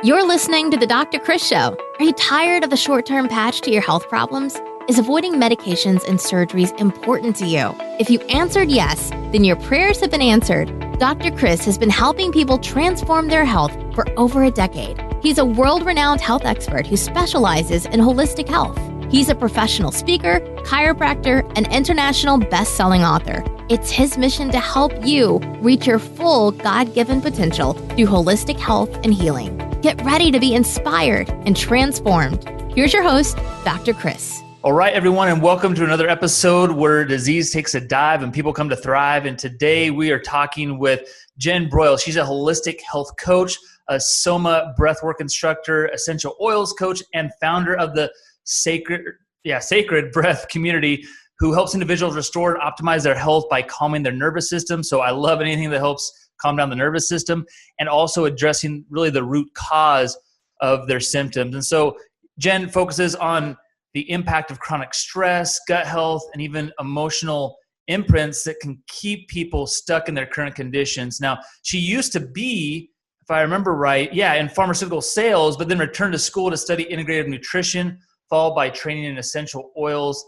You're listening to the Dr. Chris Show. Are you tired of the short-term patch to your health problems? Is avoiding medications and surgeries important to you? If you answered yes, then your prayers have been answered. Dr. Chris has been helping people transform their health for over a decade. He's a world-renowned health expert who specializes in holistic health. He's a professional speaker, chiropractor, and international best-selling author. It's his mission to help you reach your full God-given potential through holistic health and healing. Get ready to be inspired and transformed. Here's your host, Dr. Chris. All right, everyone, and welcome to another episode where disease takes a dive and people come to thrive. And today we are talking with Jen Broyles. She's a holistic health coach, a Soma breathwork instructor, essential oils coach, and founder of the Sacred Breath community, who helps individuals restore and optimize their health by calming their nervous system. So I love anything that helps calm down the nervous system and also addressing really the root cause of their symptoms. And so Jen focuses on the impact of chronic stress, gut health, and even emotional imprints that can keep people stuck in their current conditions. Now, she used to be, if I remember right, in pharmaceutical sales, but then returned to school to study integrative nutrition, followed by training in essential oils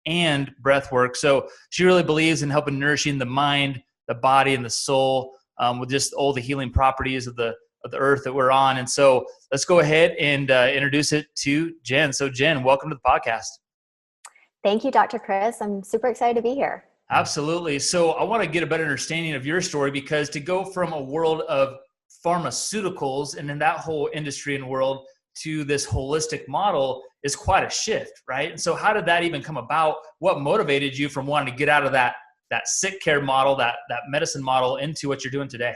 and breath work. So she really believes in helping nourishing the mind, the body, and the soul with just all the healing properties of the earth that we're on. And so let's go ahead and introduce it to Jen. So Jen, welcome to the podcast. Thank you, Dr. Chris. I'm super excited to be here. Absolutely. So I want to get a better understanding of your story, because to go from a world of pharmaceuticals and in that whole industry and world to this holistic model is quite a shift, right? And so how did that even come about? What motivated you from wanting to get out of that sick care model, that medicine model, into what you're doing today?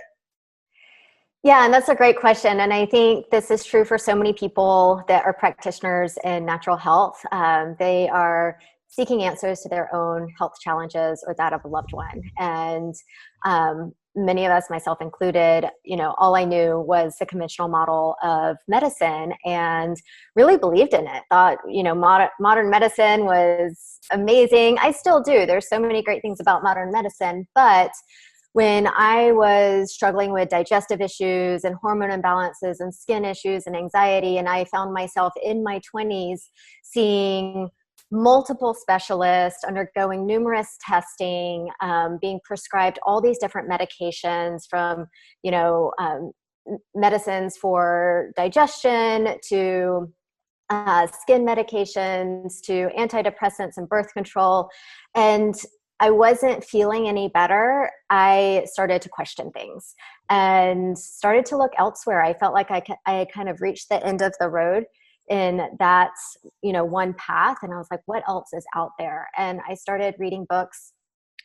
Yeah, and that's a great question. And I think this is true for so many people that are practitioners in natural health. They are seeking answers to their own health challenges or that of a loved one. And many of us, myself included, all I knew was the conventional model of medicine and really believed in it. Thought, modern medicine was amazing. I still do. There's so many great things about modern medicine. But when I was struggling with digestive issues and hormone imbalances and skin issues and anxiety, and I found myself in my 20s seeing multiple specialists, undergoing numerous testing, being prescribed all these different medications, from, medicines for digestion to skin medications to antidepressants and birth control. And I wasn't feeling any better. I started to question things and started to look elsewhere. I felt like I had kind of reached the end of the road in that, one path. And I was like, what else is out there? And I started reading books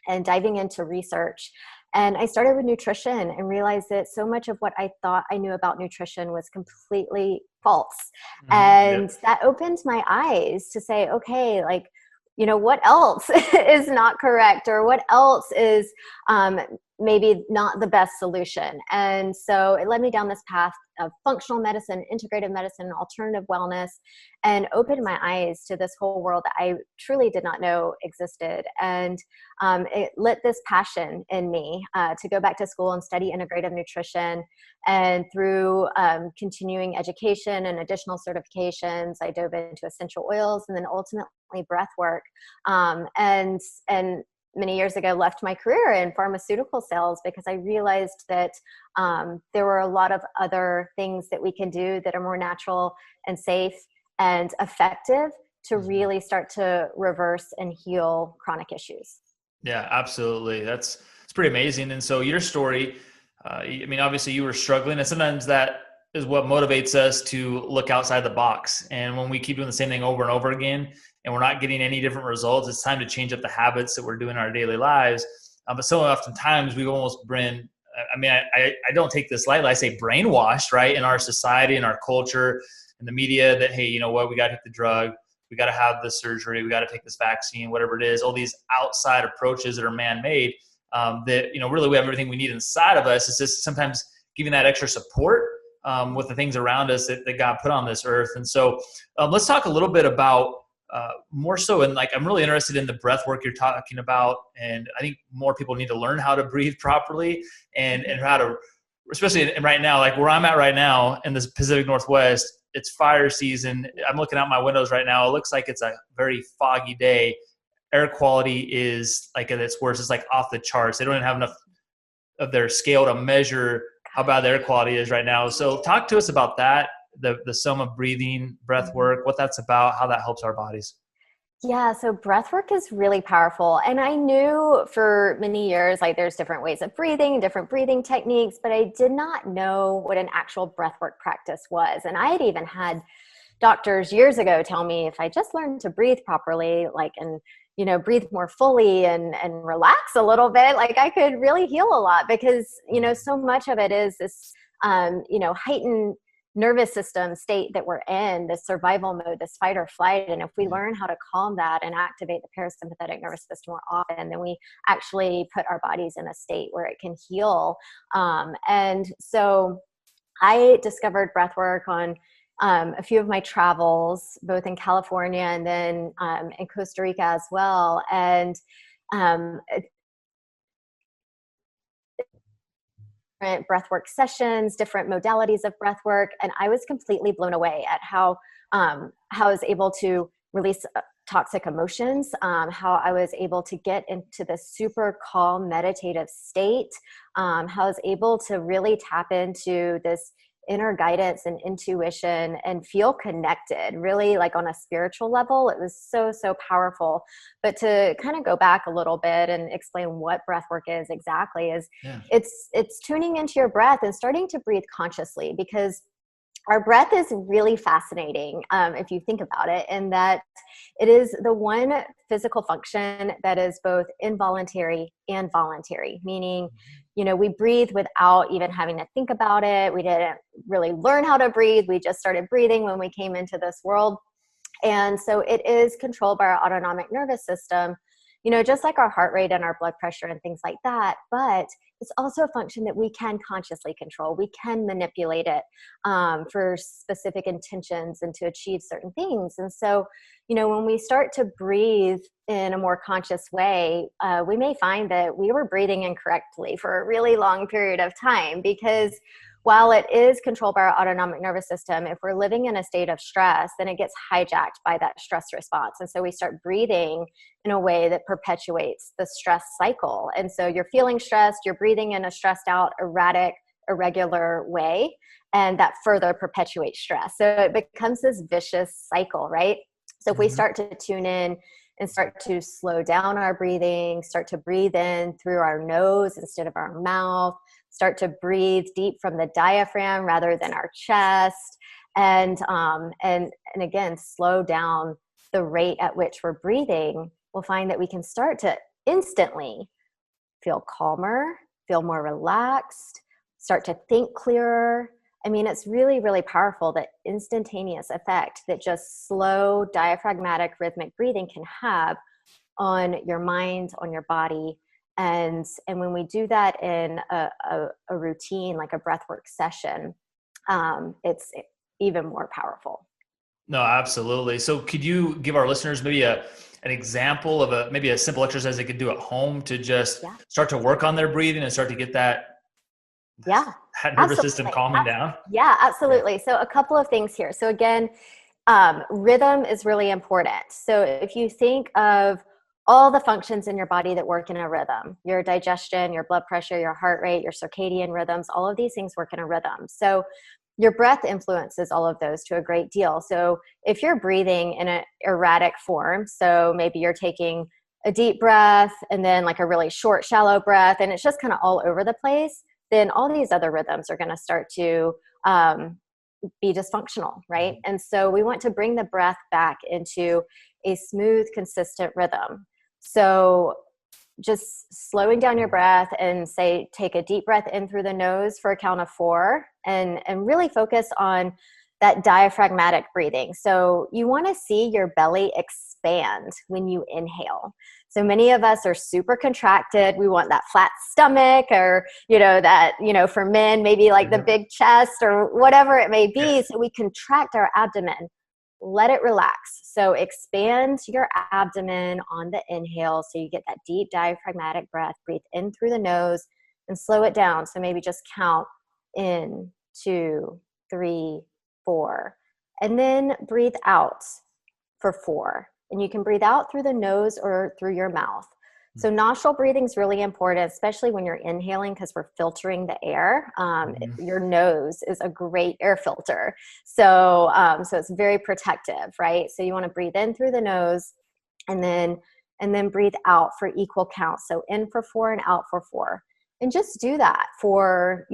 and diving into research. And I started with nutrition and realized that so much of what I thought I knew about nutrition was completely false. And that opened my eyes to say, okay, what else is not correct, or what else is maybe not the best solution. And so it led me down this path of functional medicine, integrative medicine, alternative wellness, and opened my eyes to this whole world that I truly did not know existed. And it lit this passion in me to go back to school and study integrative nutrition. And through continuing education and additional certifications, I dove into essential oils and then ultimately breath work. And many years ago left my career in pharmaceutical sales because I realized that there were a lot of other things that we can do that are more natural and safe and effective to really start to reverse and heal chronic issues. Yeah, absolutely. It's pretty amazing. And so your story, obviously you were struggling, and sometimes that is what motivates us to look outside the box. And when we keep doing the same thing over and over again, and we're not getting any different results, it's time to change up the habits that we're doing in our daily lives. But so oftentimes we've almost been, I don't take this lightly, I say brainwashed, right, in our society, in our culture, in the media, that, hey, you know what, we got to take the drug, we got to have the surgery, we got to take this vaccine, whatever it is, all these outside approaches that are man-made, that, really we have everything we need inside of us. It's just sometimes giving that extra support with the things around us that God put on this earth. And so let's talk a little bit about more so, and I'm really interested in the breath work you're talking about, and I think more people need to learn how to breathe properly and how to especially right now, like where I'm at right now in the Pacific Northwest, it's fire season. I'm looking out my windows right now. It looks like it's a very foggy day. Air quality is like at its worst. It's like off the charts. They don't even have enough of their scale to measure how bad the air quality is right now. So talk to us about that, the Soma breathing, breath work, what that's about, how that helps our bodies. Yeah, so breath work is really powerful. And I knew for many years, like there's different ways of breathing, different breathing techniques, but I did not know what an actual breath work practice was. And I had even had doctors years ago tell me if I just learned to breathe properly, like, and, breathe more fully and relax a little bit, like I could really heal a lot because, so much of it is this, heightened nervous system state that we're in, this survival mode, this fight or flight. And if we learn how to calm that and activate the parasympathetic nervous system more often, then we actually put our bodies in a state where it can heal. And so I discovered breathwork on a few of my travels, both in California and then in Costa Rica as well. And different breathwork sessions, different modalities of breathwork, and I was completely blown away at how I was able to release toxic emotions, how I was able to get into this super calm meditative state, how I was able to really tap into this inner guidance and intuition and feel connected, really like on a spiritual level. It was so, so powerful. But to kind of go back a little bit and explain what breath work is exactly is it's tuning into your breath and starting to breathe consciously, because our breath is really fascinating if you think about it, in that it is the one physical function that is both involuntary and voluntary, meaning, we breathe without even having to think about it. We didn't really learn how to breathe. We just started breathing when we came into this world. And so it is controlled by our autonomic nervous system, just like our heart rate and our blood pressure and things like that. But it's also a function that we can consciously control. We can manipulate it for specific intentions and to achieve certain things. And so, when we start to breathe in a more conscious way, we may find that we were breathing incorrectly for a really long period of time, because while it is controlled by our autonomic nervous system, if we're living in a state of stress, then it gets hijacked by that stress response. And so we start breathing in a way that perpetuates the stress cycle. And so you're feeling stressed, you're breathing in a stressed out, erratic, irregular way, and that further perpetuates stress. So it becomes this vicious cycle, right? So if we start to tune in and start to slow down our breathing, start to breathe in through our nose instead of our mouth, start to breathe deep from the diaphragm rather than our chest, and again, slow down the rate at which we're breathing, we'll find that we can start to instantly feel calmer, feel more relaxed, start to think clearer. I mean, it's really, really powerful, that instantaneous effect that just slow diaphragmatic rhythmic breathing can have on your mind, on your body. And when we do that in a routine, like a breathwork session, it's even more powerful. No, absolutely. So could you give our listeners maybe an example of maybe a simple exercise they could do at home to just start to work on their breathing and start to get that nervous system calming down? Yeah, absolutely. So a couple of things here. So again, rhythm is really important. So if you think of all the functions in your body that work in a rhythm, your digestion, your blood pressure, your heart rate, your circadian rhythms, all of these things work in a rhythm. So your breath influences all of those to a great deal. So if you're breathing in an erratic form, so maybe you're taking a deep breath and then like a really short, shallow breath, and it's just kind of all over the place, then all these other rhythms are going to start to be dysfunctional, right? And so we want to bring the breath back into a smooth, consistent rhythm. So just slowing down your breath and say, take a deep breath in through the nose for a count of 4, and really focus on that diaphragmatic breathing. So you want to see your belly expand when you inhale. So many of us are super contracted. We want that flat stomach, or, for men, maybe like the big chest or whatever it may be. So we contract our abdomen. Let it relax. So expand your abdomen on the inhale so you get that deep diaphragmatic breath. Breathe in through the nose and slow it down. So maybe just count in, 2, 3, 4, and then breathe out for 4. And you can breathe out through the nose or through your mouth. So nostril breathing is really important, especially when you're inhaling, because we're filtering the air. Your nose is a great air filter. So it's very protective, right? So you want to breathe in through the nose and then breathe out for equal counts. So in for 4 and out for 4. And just do that for,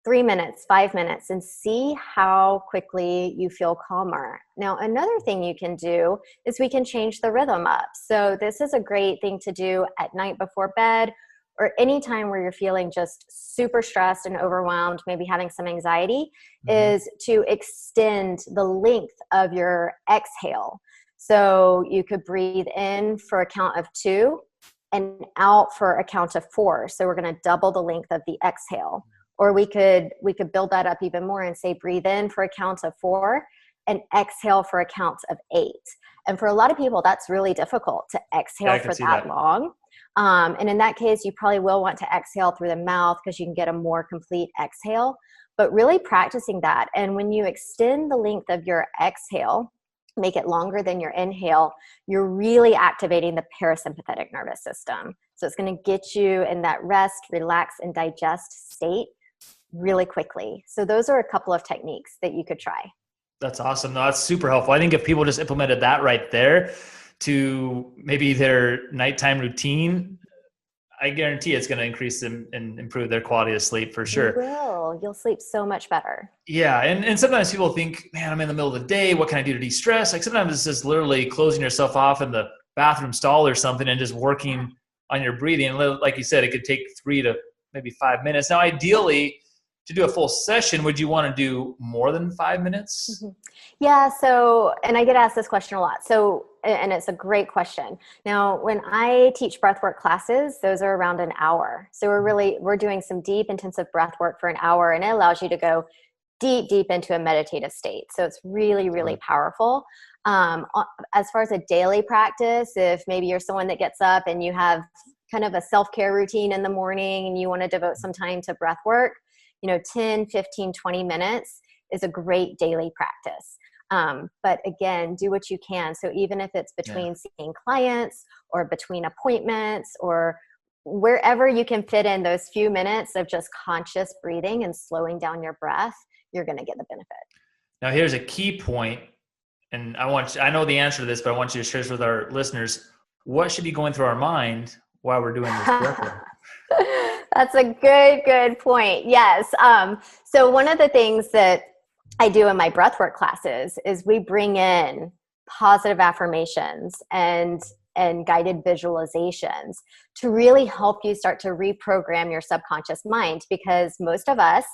3 minutes, 5 minutes, and see how quickly you feel calmer. Now, another thing you can do is we can change the rhythm up. So this is a great thing to do at night before bed, or any time where you're feeling just super stressed and overwhelmed, maybe having some anxiety, is to extend the length of your exhale. So you could breathe in for a count of 2 and out for a count of 4. So we're going to double the length of the exhale. Or we could build that up even more and say breathe in for a count of 4 and exhale for a count of 8. And for a lot of people, that's really difficult to exhale for that long. And in that case, you probably will want to exhale through the mouth because you can get a more complete exhale. But really practicing that. And when you extend the length of your exhale, make it longer than your inhale, you're really activating the parasympathetic nervous system. So it's going to get you in that rest, relax, and digest state really quickly. So those are a couple of techniques that you could try. That's awesome. No, that's super helpful. I think if people just implemented that right there to maybe their nighttime routine, I guarantee it's going to increase them and improve their quality of sleep for sure. You will. You'll sleep so much better. Yeah. And sometimes people think, man, I'm in the middle of the day. What can I do to de-stress? Like sometimes it's just literally closing yourself off in the bathroom stall or something and just working on your breathing. And like you said, it could take 3 to maybe 5 minutes. Now, ideally, to do a full session, would you want to do more than 5 minutes? Yeah. So, and I get asked this question a lot. So, and it's a great question. Now, when I teach breathwork classes, those are around an hour. So we're doing some deep, intensive breathwork for an hour, and it allows you to go deep into a meditative state. So it's really, really powerful. As far as a daily practice, if maybe you're someone that gets up and you have kind of a self-care routine in the morning and you want to devote some time to breathwork, 10, 15, 20 minutes is a great daily practice. But again, do what you can. So even if it's between seeing clients or between appointments or wherever you can fit in those few minutes of just conscious breathing and slowing down your breath, you're going to get the benefit. Now, here's a key point, and I know the answer to this, but I want you to share this with our listeners. What should be going through our mind while we're doing this breathwork? That's a good point. Yes. So one of the things that I do in my breathwork classes is we bring in positive affirmations and guided visualizations to really help you start to reprogram your subconscious mind, because most of us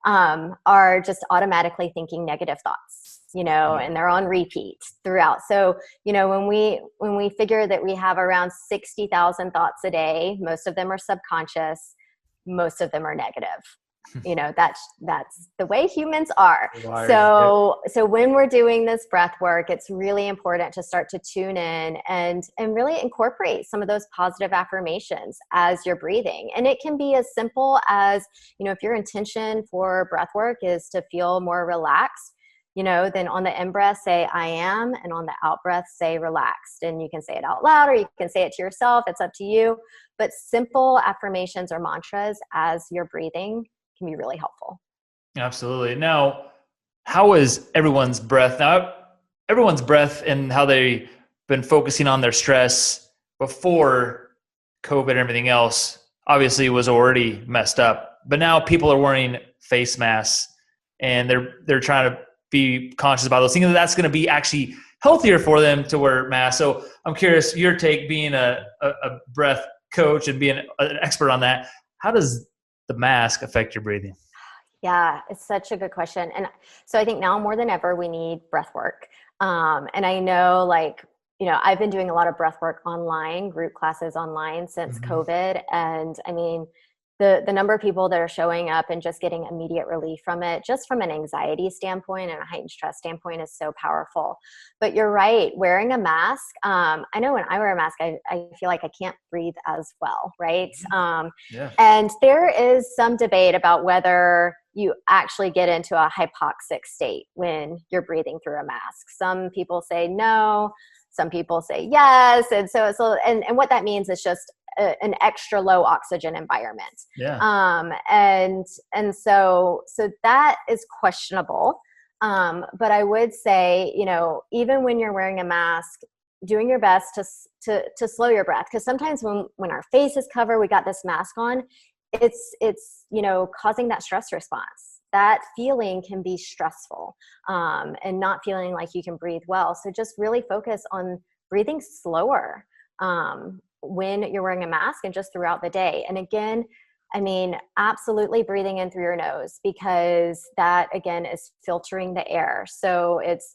are just automatically thinking negative thoughts, and they're on repeat throughout. So, when we figure that we have around 60,000 thoughts a day, most of them are subconscious, most of them are negative. That's the way humans are. So when we're doing this breath work, it's really important to start to tune in and really incorporate some of those positive affirmations as you're breathing. And it can be as simple as, if your intention for breath work is to feel more relaxed, then on the in-breath, say, I am, and on the out-breath, say, relaxed. And you can say it out loud or you can say it to yourself. It's up to you. But simple affirmations or mantras as you're breathing can be really helpful. Absolutely. Now, how is everyone's breath? Now, everyone's breath and how they've been focusing on their stress before COVID and everything else obviously was already messed up. But now people are wearing face masks and they're trying to be conscious about those things. That's going to be actually healthier for them to wear masks. So I'm curious, your take, being a breath coach and being an expert on that, how does the mask affect your breathing? Yeah, it's such a good question. And so I think now more than ever, we need breath work. And I know I've been doing a lot of breath work online, group classes online since COVID. And I mean, the number of people that are showing up and just getting immediate relief from it, just from an anxiety standpoint and a heightened stress standpoint, is so powerful. But you're right, wearing a mask, I know when I wear a mask, I feel like I can't breathe as well, right? Yeah. And there is some debate about whether you actually get into a hypoxic state when you're breathing through a mask. Some people say no, some people say yes. And so what that means is just an extra low oxygen environment. Yeah. And so that is questionable. But I would say, even when you're wearing a mask, doing your best to slow your breath. Because sometimes when our face is covered, we got this mask on, it's causing that stress response. That feeling can be stressful, and not feeling like you can breathe well. So just really focus on breathing slower when you're wearing a mask and just throughout the day. And again, absolutely breathing in through your nose, because that again is filtering the air. So it's,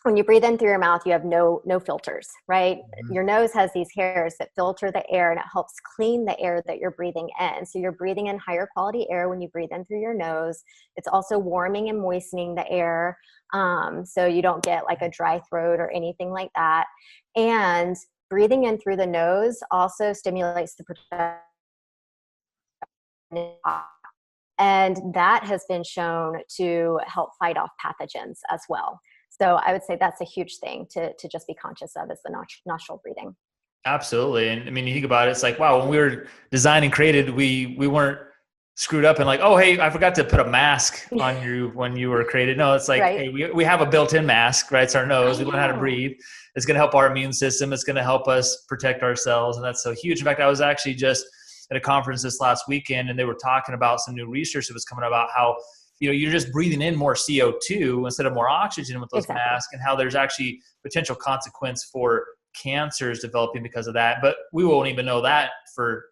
when you breathe in through your mouth, you have no filters, right? Mm-hmm. Your nose has these hairs that filter the air, and it helps clean the air that you're breathing in. So you're breathing in higher quality air when you breathe in through your nose. It's also warming and moistening the air, so you don't get like a dry throat or anything like that. And breathing in through the nose also stimulates the production, and that has been shown to help fight off pathogens as well. So I would say that's a huge thing to just be conscious of, is the nostril breathing. Absolutely. And you think about it, it's like, wow, when we were designed and created, we weren't screwed up and like, oh, hey, I forgot to put a mask on you when you were created. No, it's like, right. Hey, we have a built-in mask, right? It's our nose. We learn how to breathe. It's going to help our immune system. It's going to help us protect ourselves. And that's so huge. In fact, I was actually just at a conference this last weekend, and they were talking about some new research that was coming about how, you're just breathing in more CO2 instead of more oxygen with those masks, and how there's actually potential consequence for cancers developing because of that. But we won't even know that for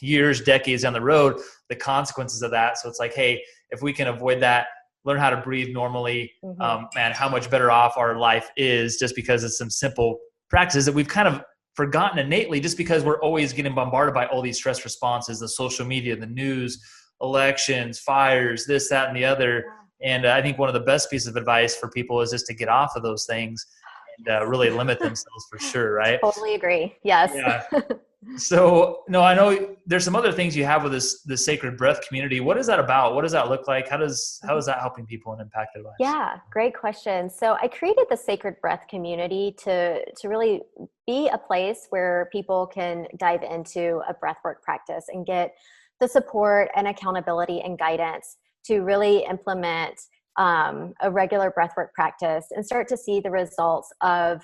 years, decades down the road, the consequences of that. So it's like, hey, if we can avoid that, learn how to breathe normally, man, how much better off our life is, just because it's some simple practices that we've kind of forgotten innately, just because we're always getting bombarded by all these stress responses, the social media, the news, elections, fires, this, that, and the other. And I think one of the best pieces of advice for people is just to get off of those things and really limit themselves, for sure, right? Totally agree. Yes. Yeah. So, no, I know there's some other things you have with the Sacred Breath community. What is that about? What does that look like? How is that helping people and impact their lives? Yeah, great question. So I created the Sacred Breath community to really be a place where people can dive into a breathwork practice and get the support and accountability and guidance to really implement a regular breathwork practice and start to see the results of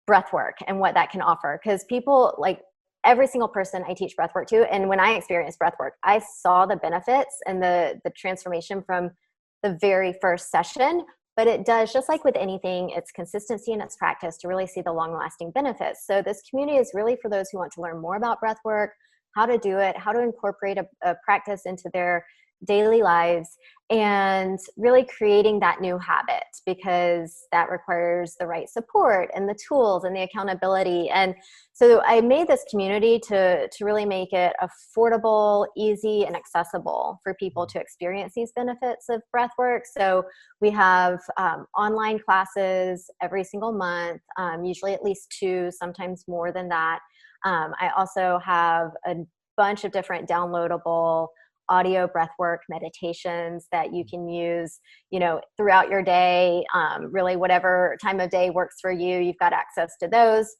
breathwork and what that can offer. Because people, like every single person I teach breathwork to, and when I experienced breathwork, I saw the benefits and the transformation from the very first session. But it does, just like with anything, it's consistency in its practice to really see the long-lasting benefits. So this community is really for those who want to learn more about breathwork, how to do it, how to incorporate a practice into their daily lives, and really creating that new habit, because that requires the right support and the tools and the accountability. And so I made this community to really make it affordable, easy, and accessible for people to experience these benefits of breathwork. So we have online classes every single month, usually at least 2, sometimes more than that. I also have a bunch of different downloadable audio breathwork meditations that you can use, throughout your day. Really, whatever time of day works for you, you've got access to those.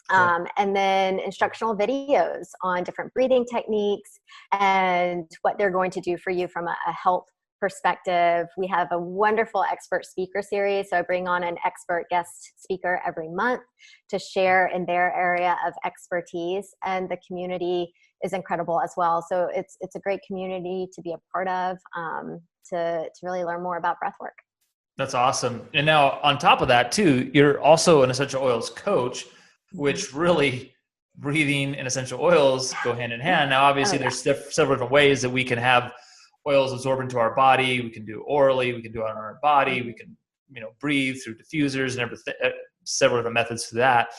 And then instructional videos on different breathing techniques and what they're going to do for you from a health perspective. We have a wonderful expert speaker series. So I bring on an expert guest speaker every month to share in their area of expertise, and the community is incredible as well. So it's a great community to be a part of, to really learn more about breathwork. That's awesome. And now on top of that too, you're also an essential oils coach, which really breathing and essential oils go hand in hand. Now, obviously there's several different ways that we can have oils absorb into our body. We can do orally, we can do it on our body. We can, breathe through diffusers and everything, several different methods for that.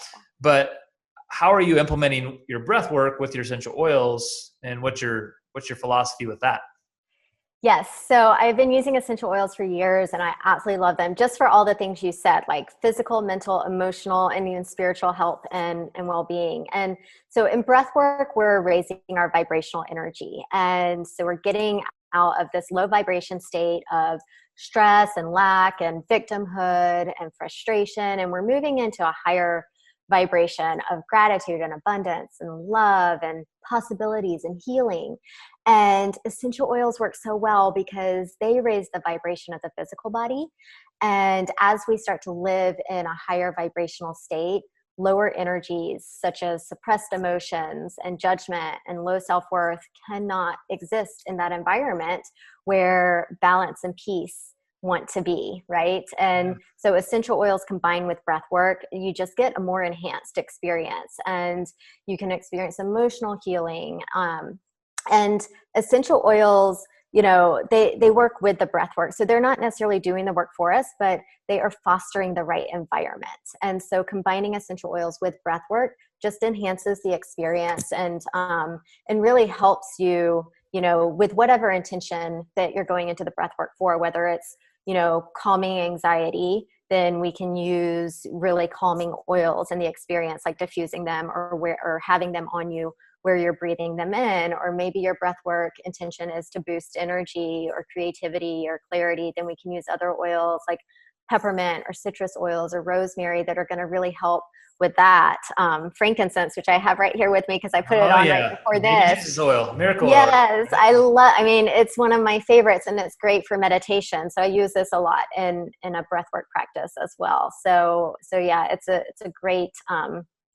But how are you implementing your breath work with your essential oils, and what's your philosophy with that? Yes. So I've been using essential oils for years and I absolutely love them just for all the things you said, like physical, mental, emotional, and even spiritual health and well-being. And so in breath work, we're raising our vibrational energy. And so we're getting out of this low vibration state of stress and lack and victimhood and frustration. And we're moving into a higher vibration of gratitude and abundance and love and possibilities and healing. And essential oils work so well because they raise the vibration of the physical body. And as we start to live in a higher vibrational state, lower energies such as suppressed emotions and judgment and low self-worth cannot exist in that environment where balance and peace want to be, right? And so essential oils combined with breath work, you just get a more enhanced experience, and you can experience emotional healing. And essential oils, you know, they work with the breath work. So they're not necessarily doing the work for us, but they are fostering the right environment. And so combining essential oils with breath work just enhances the experience and really helps you, you know, with whatever intention that you're going into the breath work for, whether it's, you know, calming anxiety, then we can use really calming oils in the experience, like diffusing them or having them on you where you're breathing them in. Or maybe your breath work intention is to boost energy or creativity or clarity, then we can use other oils like peppermint or citrus oils or rosemary that are going to really help with that. Frankincense, which I have right here with me because I put it on right before Baby this. Jesus oil, miracle oil. Yes, I mean, it's one of my favorites and it's great for meditation. So I use this a lot in a breathwork practice as well. So yeah, it's a great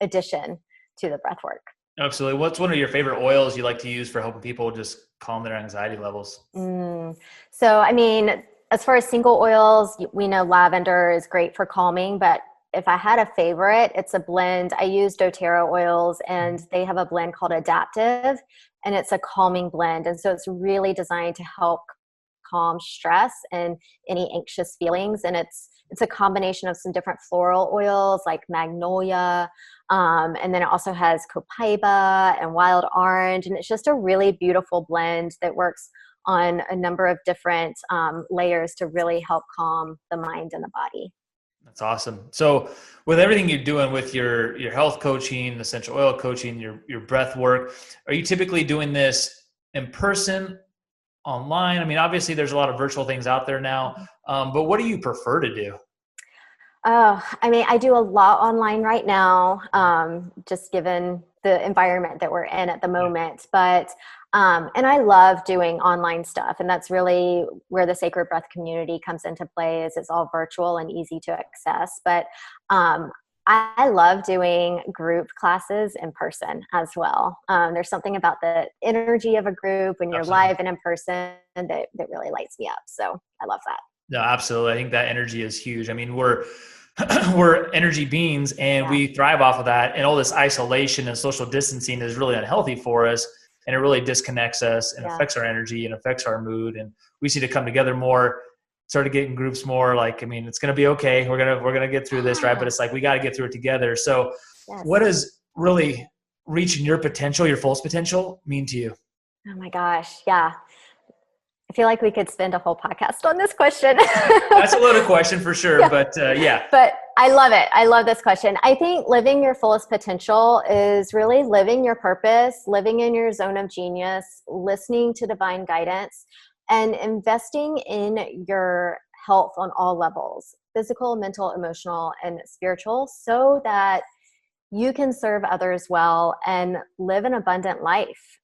addition to the breathwork. Absolutely. What's one of your favorite oils you like to use for helping people just calm their anxiety levels? So, I mean, as far as single oils, we know lavender is great for calming, but if I had a favorite, it's a blend. I use doTERRA oils and they have a blend called Adaptive, and it's a calming blend. And so it's really designed to help calm stress and any anxious feelings. And it's a combination of some different floral oils like magnolia. And then it also has copaiba and wild orange. And it's just a really beautiful blend that works on a number of different layers to really help calm the mind and the body. That's awesome. So with everything you're doing with your health coaching, essential oil coaching, your breath work, are you typically doing this in person, online? I mean, obviously there's a lot of virtual things out there now, but what do you prefer to do? Oh, I mean, I do a lot online right now, just given the environment that we're in at the moment. But, and I love doing online stuff. And that's really where the Sacred Breath community comes into play, is it's all virtual and easy to access. But I love doing group classes in person as well. There's something about the energy of a group when you're live and in person that really lights me up. So I love that. No, absolutely. I think that energy is huge. I mean, we're energy beings and we thrive off of that. And all this isolation and social distancing is really unhealthy for us. And it really disconnects us and affects our energy and affects our mood. And we see to come together more, started getting groups more. Like, I mean, it's going to be okay. We're going to get through this, right? But it's like, we got to get through it together. So what does really reaching your potential, your fullest potential, mean to you? Oh my gosh. Yeah. I feel like we could spend a whole podcast on this question. That's a loaded question for sure. Yeah. But But I love it. I love this question. I think living your fullest potential is really living your purpose, living in your zone of genius, listening to divine guidance, and investing in your health on all levels, physical, mental, emotional, and spiritual, so that you can serve others well and live an abundant life.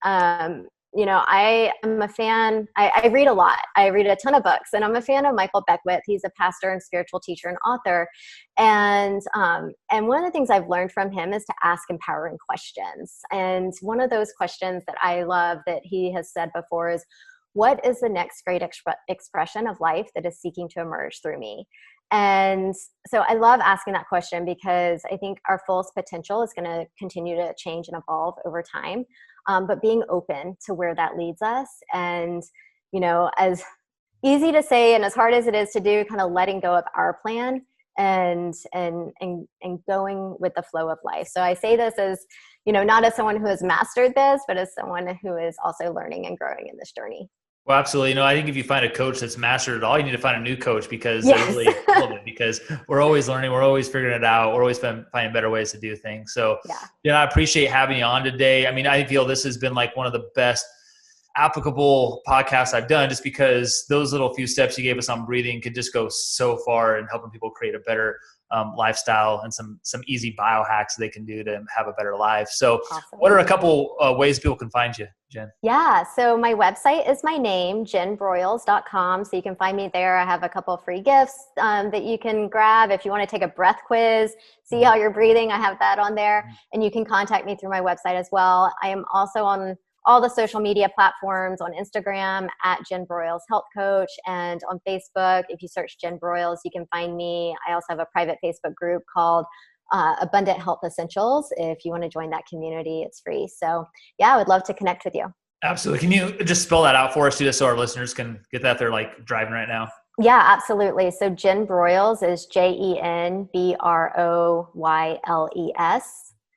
You know, I am a fan. I read a lot. I read a ton of books, and I'm a fan of Michael Beckwith. He's a pastor and spiritual teacher and author. And one of the things I've learned from him is to ask empowering questions. And one of those questions that I love that he has said before is, what is the next great expression of life that is seeking to emerge through me? And so I love asking that question because I think our fullest potential is going to continue to change and evolve over time. But being open to where that leads us, and, you know, as easy to say and as hard as it is to do, kind of letting go of our plan and going with the flow of life. So I say this as, not as someone who has mastered this, but as someone who is also learning and growing in this journey. Well, absolutely. I think if you find a coach that's mastered it all, you need to find a new coach because Yes. they're really relevant, because we're always learning. We're always figuring it out. We're always finding better ways to do things. So, I appreciate having you on today. I mean, I feel this has been like one of the best applicable podcasts I've done, just because those little few steps you gave us on breathing could just go so far in helping people create a better lifestyle and some easy biohacks they can do to have a better life. So awesome. What are a couple ways people can find you, Jen? Yeah. So my website is my name, jenbroyles.com. So you can find me there. I have a couple of free gifts that you can grab. If you want to take a breath quiz, see how you're breathing, I have that on there. And you can contact me through my website as well. I am also on all the social media platforms, on Instagram at Jen Broyles Health Coach, and on Facebook. If you search Jen Broyles, you can find me. I also have a private Facebook group called Abundant Health Essentials. If you want to join that community, it's free. So I would love to connect with you. Absolutely. Can you just spell that out for us too, so our listeners can get that? They're like driving right now. Yeah, absolutely. So Jen Broyles is JenBroyles.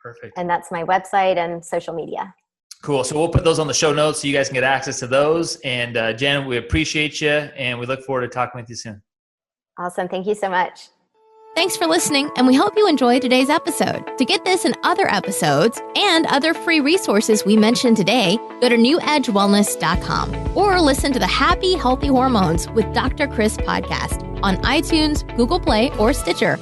Perfect. And that's my website and social media. Cool. So we'll put those on the show notes so you guys can get access to those. And Jen, we appreciate you, and we look forward to talking with you soon. Awesome. Thank you so much. Thanks for listening, and we hope you enjoyed today's episode. To get this and other episodes and other free resources we mentioned today, go to newedgewellness.com or listen to the Happy Healthy Hormones with Dr. Chris podcast on iTunes, Google Play, or Stitcher.